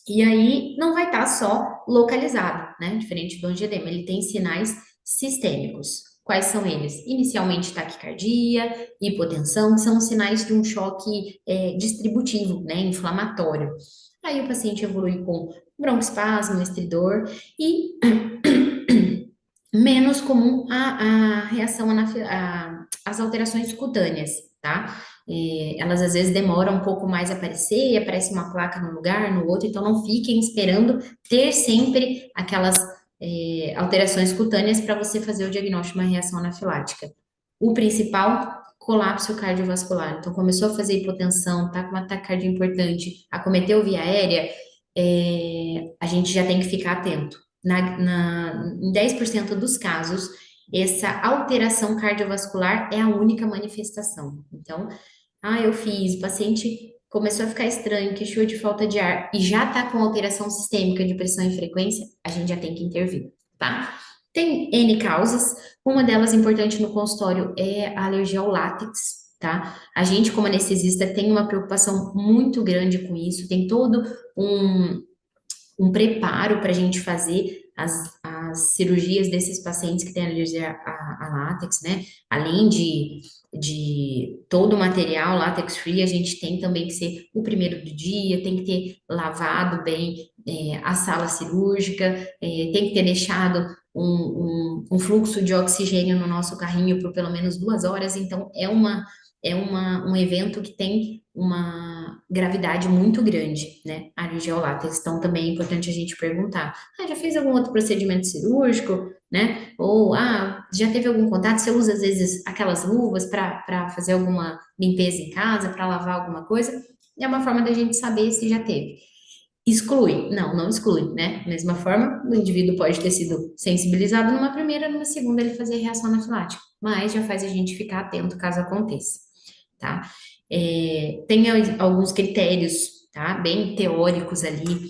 E aí não vai estar só localizado, né? Diferente do angioedema, ele tem sinais sistêmicos. Quais são eles? Inicialmente taquicardia, hipotensão, que são os sinais de um choque distributivo, né? Inflamatório. Aí o paciente evolui com broncoespasmo, estridor e menos comum a reação às alterações cutâneas, tá? Elas às vezes demoram um pouco mais a aparecer, aparece uma placa num lugar, no outro, então não fiquem esperando ter sempre aquelas alterações cutâneas para você fazer o diagnóstico de uma reação anafilática. O principal, colapso cardiovascular. Então, começou a fazer hipotensão, tá com uma taquicardia importante, acometeu via aérea, a gente já tem que ficar atento. Em 10% dos casos, essa alteração cardiovascular é a única manifestação. Então, eu fiz, o paciente começou a ficar estranho, queixou de falta de ar e já está com alteração sistêmica de pressão e frequência, a gente já tem que intervir, tá? Tem N causas, uma delas importante no consultório é a alergia ao látex, tá? A gente, como anestesista, tem uma preocupação muito grande com isso, tem todo um um preparo para a gente fazer as cirurgias desses pacientes que têm alergia a látex, né? Além de todo o material látex free, a gente tem também que ser o primeiro do dia, tem que ter lavado bem a sala cirúrgica, tem que ter deixado um fluxo de oxigênio no nosso carrinho por pelo menos 2 horas, então um evento que tem uma gravidade muito grande, né? A alergia ao látex. Então, também é importante a gente perguntar: já fez algum outro procedimento cirúrgico, né? Ou, já teve algum contato? Você usa, às vezes, aquelas luvas para fazer alguma limpeza em casa, para lavar alguma coisa? É uma forma da gente saber se já teve. Exclui? Não, não exclui, né? Mesma forma, o indivíduo pode ter sido sensibilizado numa primeira, numa segunda ele fazer reação anafilática, mas já faz a gente ficar atento caso aconteça, tá? Tem alguns critérios, tá? Bem teóricos ali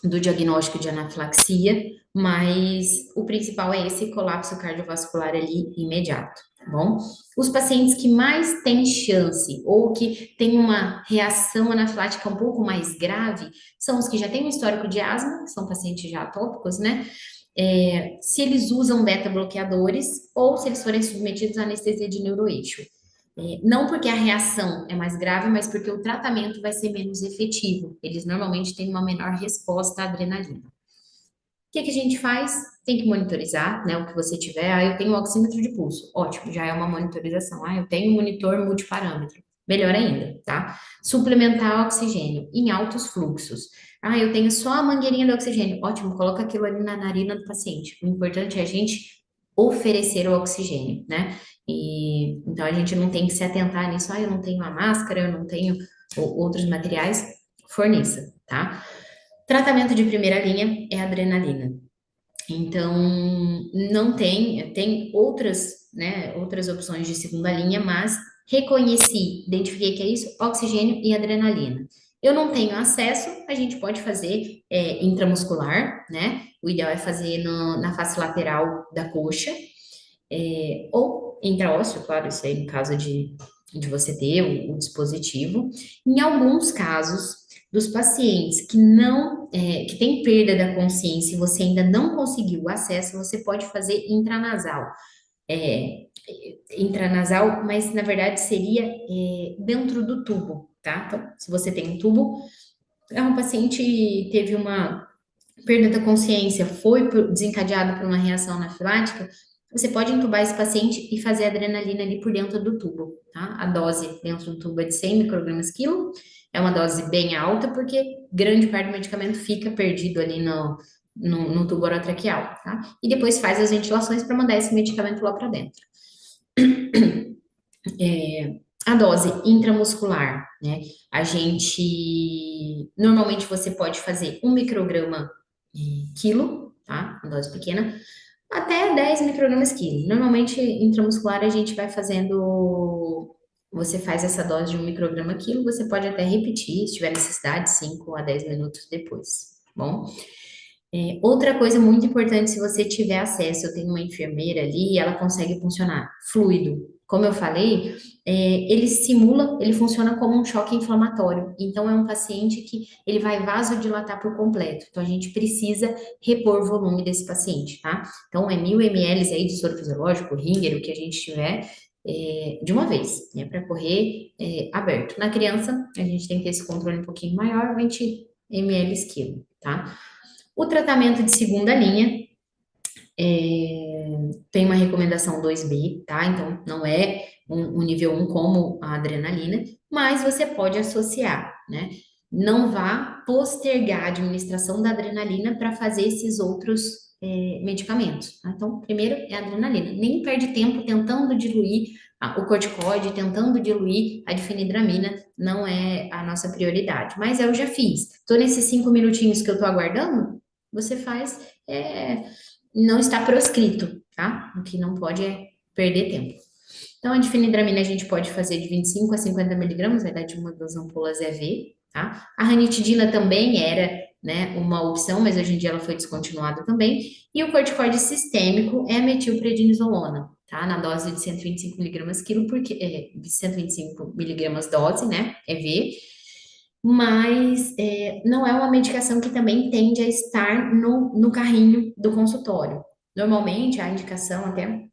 do diagnóstico de anafilaxia, mas o principal é esse colapso cardiovascular ali imediato, tá bom? Os pacientes que mais têm chance ou que têm uma reação anafilática um pouco mais grave são os que já têm um histórico de asma, que são pacientes já atópicos, né? Se eles usam beta-bloqueadores ou se eles forem submetidos à anestesia de neuroeixo. Não porque a reação é mais grave, mas porque o tratamento vai ser menos efetivo. Eles normalmente têm uma menor resposta à adrenalina. O que que a gente faz? Tem que monitorizar, né, o que você tiver. Eu tenho um oxímetro de pulso. Ótimo, já é uma monitorização. Eu tenho um monitor multiparâmetro. Melhor ainda, tá? Suplementar oxigênio em altos fluxos. Eu tenho só a mangueirinha do oxigênio. Ótimo, coloca aquilo ali na narina do paciente. O importante é a gente oferecer o oxigênio, né? E então a gente não tem que se atentar nisso. Eu não tenho a máscara, eu não tenho outros materiais. Forneça, tá? Tratamento de primeira linha é adrenalina. Então, não tem outras, né, outras opções de segunda linha, mas reconheci, identifiquei que é isso, oxigênio e adrenalina. Eu não tenho acesso, a gente pode fazer intramuscular, né? O ideal é fazer na face lateral da coxa, ou intraósseo, claro, isso aí no caso de você ter o dispositivo. Em alguns casos, dos pacientes que não, que tem perda da consciência e você ainda não conseguiu o acesso, você pode fazer intranasal. É, intranasal, mas na verdade seria dentro do tubo, tá? Então, se você tem um tubo, um paciente teve uma perda da consciência, foi desencadeado por uma reação anafilática, você pode intubar esse paciente e fazer adrenalina ali por dentro do tubo, tá? A dose dentro do tubo é de 100 microgramas quilo, é uma dose bem alta, porque grande parte do medicamento fica perdido ali no tubo orotraqueal, tá? E depois faz as ventilações para mandar esse medicamento lá para dentro. A dose intramuscular, né? A gente, normalmente você pode fazer 1 micrograma quilo, tá? Uma dose pequena, até 10 microgramas quilo. Normalmente, intramuscular, a gente vai fazendo. Você faz essa dose de 1 micrograma quilo, você pode até repetir, se tiver necessidade, 5 a 10 minutos depois, tá bom? Outra coisa muito importante, se você tiver acesso, eu tenho uma enfermeira ali, ela consegue funcionar. Fluido. como eu falei, ele simula, ele funciona como um choque inflamatório. Então, é um paciente que ele vai vasodilatar por completo. Então, a gente precisa repor o volume desse paciente, tá? Então, é 1.000 ml aí de soro fisiológico, Ringer, o que a gente tiver, de uma vez, né? Para correr aberto. Na criança, a gente tem que ter esse controle um pouquinho maior, 20 ml quilo, tá? O tratamento de segunda linha tem uma recomendação 2B, tá? Então, não é um nível 1 como a adrenalina, mas você pode associar, né? Não vá postergar a administração da adrenalina para fazer esses outros medicamentos, tá? Então, primeiro é a adrenalina. Nem perde tempo tentando diluir o corticoide, tentando diluir a difenidramina, não é a nossa prioridade. Mas eu já fiz. Tô nesses 5 minutinhos que eu tô aguardando, você faz. Não está proscrito, tá? O que não pode é perder tempo. Então, a difenidramina a gente pode fazer de 25 a 50 miligramas, a idade de uma das ampolas é V, tá? A ranitidina também era, né, uma opção, mas hoje em dia ela foi descontinuada também. E o corticoide sistêmico é a metilprednisolona, tá? Na dose de 125 miligramas quilo, porque 125 miligramas dose, né? É V. Mas não é uma medicação que também tende a estar no carrinho do consultório. Normalmente, a indicação até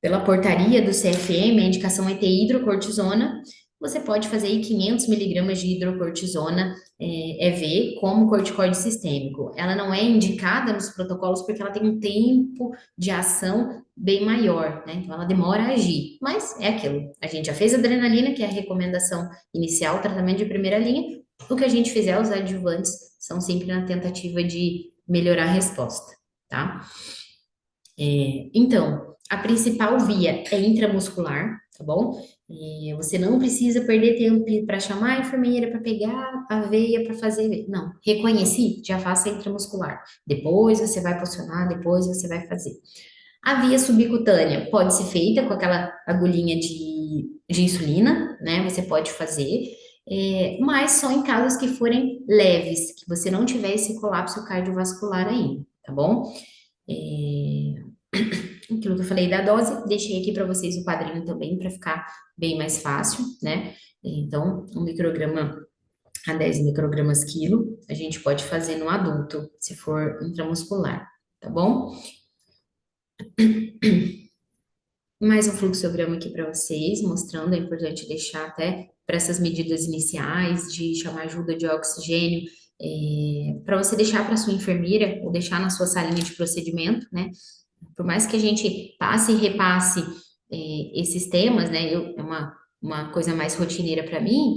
pela portaria do CFM, a indicação é ter hidrocortisona. Você pode fazer aí 500 miligramas de hidrocortisona EV como corticoide sistêmico. Ela não é indicada nos protocolos porque ela tem um tempo de ação bem maior, né? Então ela demora a agir. Mas é aquilo. A gente já fez adrenalina, que é a recomendação inicial, tratamento de primeira linha. O que a gente fizer, os adjuvantes, são sempre na tentativa de melhorar a resposta, tá? Então, a principal via é intramuscular, tá bom? E você não precisa perder tempo para chamar a enfermeira para pegar a veia para fazer. Não, reconheci, já faça intramuscular. Depois você vai posicionar, depois você vai fazer. A via subcutânea pode ser feita com aquela agulhinha de insulina, né? Você pode fazer, mas só em casos que forem leves, que você não tiver esse colapso cardiovascular ainda, tá bom? Aquilo que eu falei da dose, deixei aqui para vocês o quadrinho também para ficar bem mais fácil, né? Então, 1 micrograma a 10 microgramas quilo, a gente pode fazer no adulto, se for intramuscular, tá bom? Mais um fluxograma aqui para vocês, mostrando, é importante deixar até para essas medidas iniciais de chamar ajuda de oxigênio, para você deixar para sua enfermeira ou deixar na sua salinha de procedimento, né? Por mais que a gente passe e repasse esses temas, né? É uma coisa mais rotineira para mim,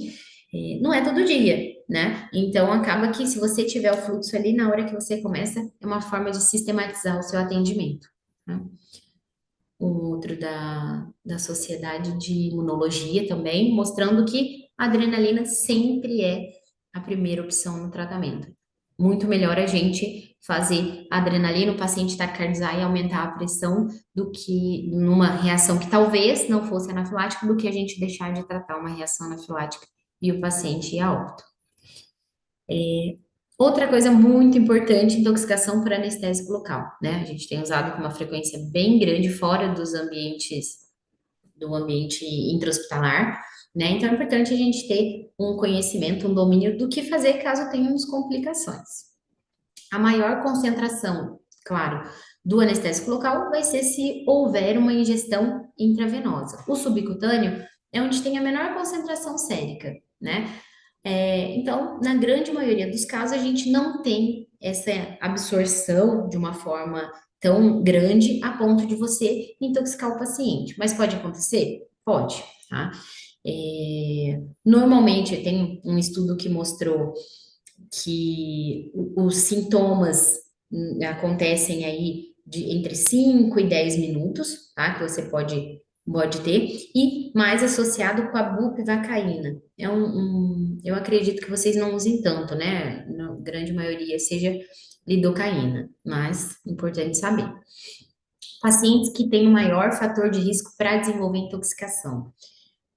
não é todo dia, né? Então acaba que se você tiver o fluxo ali na hora que você começa, é uma forma de sistematizar o seu atendimento, né? Um outro da Sociedade de Imunologia também, mostrando que a adrenalina sempre é a primeira opção no tratamento. Muito melhor a gente fazer adrenalina, o paciente taquicardizar e aumentar a pressão do que numa reação que talvez não fosse anafilática, do que a gente deixar de tratar uma reação anafilática e o paciente ir a óbito. Outra coisa muito importante, intoxicação por anestésico local, né? A gente tem usado com uma frequência bem grande fora do ambiente intra-hospitalar, né? Então é importante a gente ter um conhecimento, um domínio do que fazer caso tenhamos complicações. A maior concentração, claro, do anestésico local vai ser se houver uma ingestão intravenosa. O subcutâneo é onde tem a menor concentração sérica, né? Então, na grande maioria dos casos, a gente não tem essa absorção de uma forma tão grande a ponto de você intoxicar o paciente. Mas pode acontecer? Pode, tá? Normalmente, tem um estudo que mostrou que os sintomas acontecem aí entre 5 e 10 minutos, tá? Que você pode ter, e mais associado com a bupivacaína. Eu acredito que vocês não usem tanto, né? Na grande maioria seja lidocaína, mas importante saber. Pacientes que têm o maior fator de risco para desenvolver intoxicação.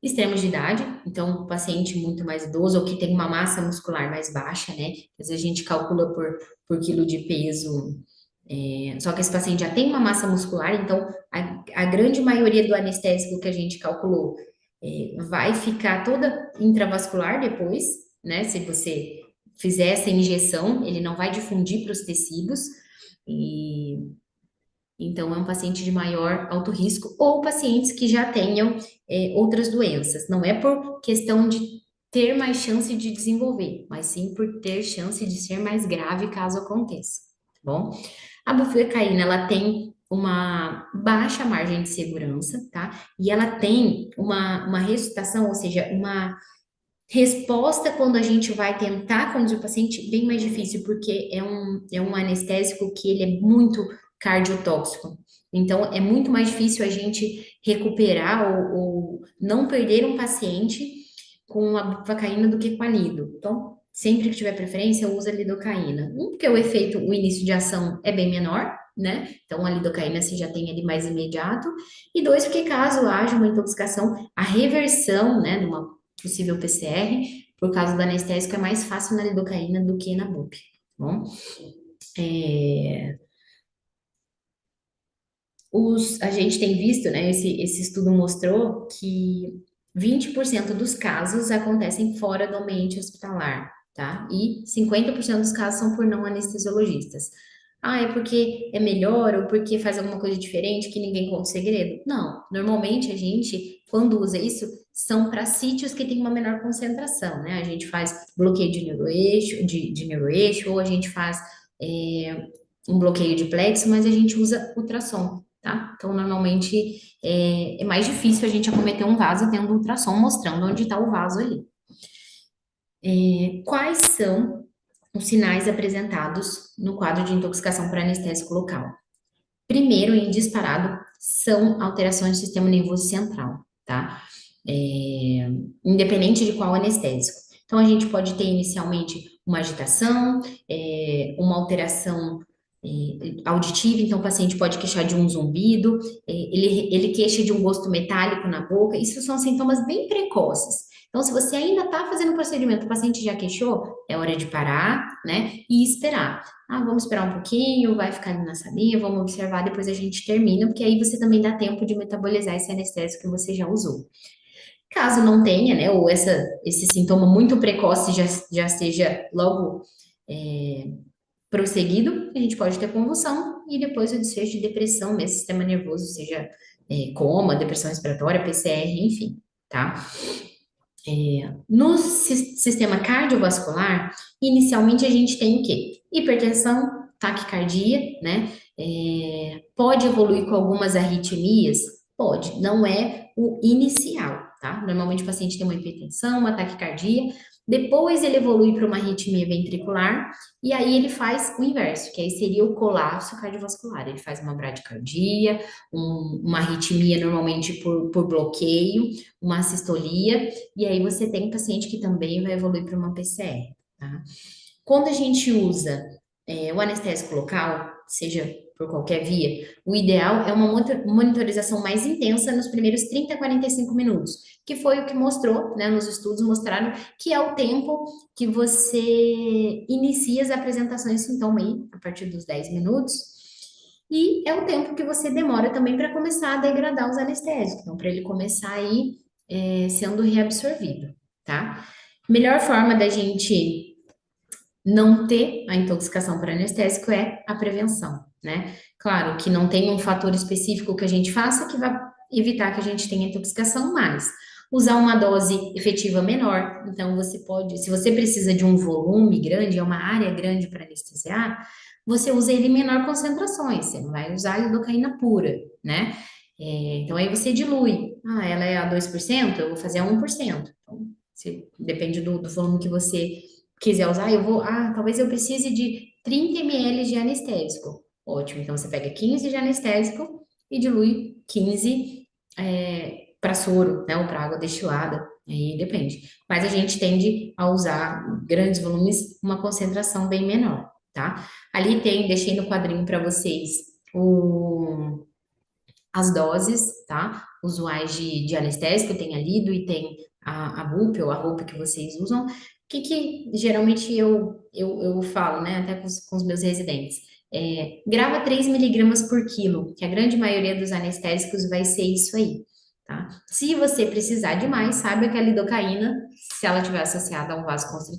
Extremos de idade, então, paciente muito mais idoso ou que tem uma massa muscular mais baixa, né? Às vezes a gente calcula por quilo de peso Só que esse paciente já tem uma massa muscular, então a grande maioria do anestésico que a gente calculou vai ficar toda intravascular depois, né? Se você fizer essa injeção, ele não vai difundir para os tecidos, e então é um paciente de maior alto risco, ou pacientes que já tenham outras doenças. Não é por questão de ter mais chance de desenvolver, mas sim por ter chance de ser mais grave caso aconteça, tá bom? A buficaína, ela tem uma baixa margem de segurança, tá? E ela tem uma ressuscitação, ou seja, uma resposta quando a gente vai tentar conduzir o paciente bem mais difícil, porque é um anestésico que ele é muito cardiotóxico. Então, é muito mais difícil a gente recuperar ou não perder um paciente com a bupivacaína do que com a lido. Então, sempre que tiver preferência, usa a lidocaína. Um, porque o efeito, o início de ação é bem menor, né? Então, a lidocaína você já tem ele mais imediato. E dois, porque caso haja uma intoxicação, a reversão, né, de uma possível PCR, por causa do anestésico, é mais fácil na lidocaína do que na bup, tá bom? É, a gente tem visto, né, esse estudo mostrou que 20% dos casos acontecem fora do ambiente hospitalar, tá? E 50% dos casos são por não anestesiologistas. Ah, é porque é melhor ou porque faz alguma coisa diferente que ninguém conta o segredo? Não, normalmente a gente, quando usa isso, são para sítios que tem uma menor concentração, né? A gente faz bloqueio de neuroeixo, de neuroeixo, ou a gente faz um bloqueio de plexo, mas a gente usa ultrassom, tá? Então, normalmente é mais difícil a gente acometer um vaso tendo ultrassom mostrando onde está o vaso ali. Quais são os sinais apresentados no quadro de intoxicação por anestésico local? Primeiro, em disparado, são alterações do sistema nervoso central, tá? Independente de qual anestésico. Então, a gente pode ter inicialmente uma agitação, uma alteração auditiva, então o paciente pode queixar de um zumbido, ele queixa de um gosto metálico na boca, isso são sintomas bem precoces. Então, se você ainda está fazendo o procedimento, o paciente já queixou, é hora de parar, né, e esperar. Ah, vamos esperar um pouquinho, vai ficar ali na salinha, vamos observar, depois a gente termina, porque aí você também dá tempo de metabolizar esse anestésico que você já usou. Caso não tenha, né, ou esse sintoma muito precoce já seja logo prosseguido, a gente pode ter convulsão e depois o desfecho de depressão nesse sistema nervoso, seja coma, depressão respiratória, PCR, enfim, tá? No sistema cardiovascular, inicialmente a gente tem o quê? Hipertensão, taquicardia, né? Pode evoluir com algumas arritmias? Pode, não é o inicial, tá? Normalmente o paciente tem uma hipertensão, uma taquicardia, depois ele evolui para uma arritmia ventricular, e aí ele faz o inverso, que aí seria o colapso cardiovascular. Ele faz uma bradicardia, uma arritmia normalmente por bloqueio, uma sistolia, e aí você tem um paciente que também vai evoluir para uma PCR, tá? Quando a gente usa o anestésico local, seja por qualquer via, o ideal é uma monitorização mais intensa nos primeiros 30 a 45 minutos, que foi o que mostrou, né, nos estudos mostraram que é o tempo que você inicia as apresentações de sintoma aí, a partir dos 10 minutos, e é o tempo que você demora também para começar a degradar os anestésicos, então para ele começar aí sendo reabsorvido, tá? Melhor forma da gente não ter a intoxicação por anestésico é a prevenção, né? Claro que não tem um fator específico que a gente faça que vai evitar que a gente tenha intoxicação, mas usar uma dose efetiva menor. Então, você pode, se você precisa de um volume grande, é uma área grande para anestesiar, você usa ele em menor concentrações, você não vai usar a lidocaína pura, né? Então, aí você dilui. Ah, ela é a 2%, eu vou fazer a 1%. Então, depende do volume que você quiser usar, talvez eu precise de 30 ml de anestésico. Ótimo, então você pega 15 de anestésico e dilui 15 para soro, né, ou para água destilada, aí depende. Mas a gente tende a usar grandes volumes, uma concentração bem menor, tá? Ali deixei no quadrinho para vocês as doses, tá? Usuais de anestésico, tem a Lido e tem a BUP ou a roupa que vocês usam. O que geralmente eu falo, né, até com os meus residentes? Grava 3 miligramas por quilo, que a grande maioria dos anestésicos vai ser isso aí, tá? Se você precisar de mais, saiba que a lidocaína, se ela estiver associada a um vasoconstritor,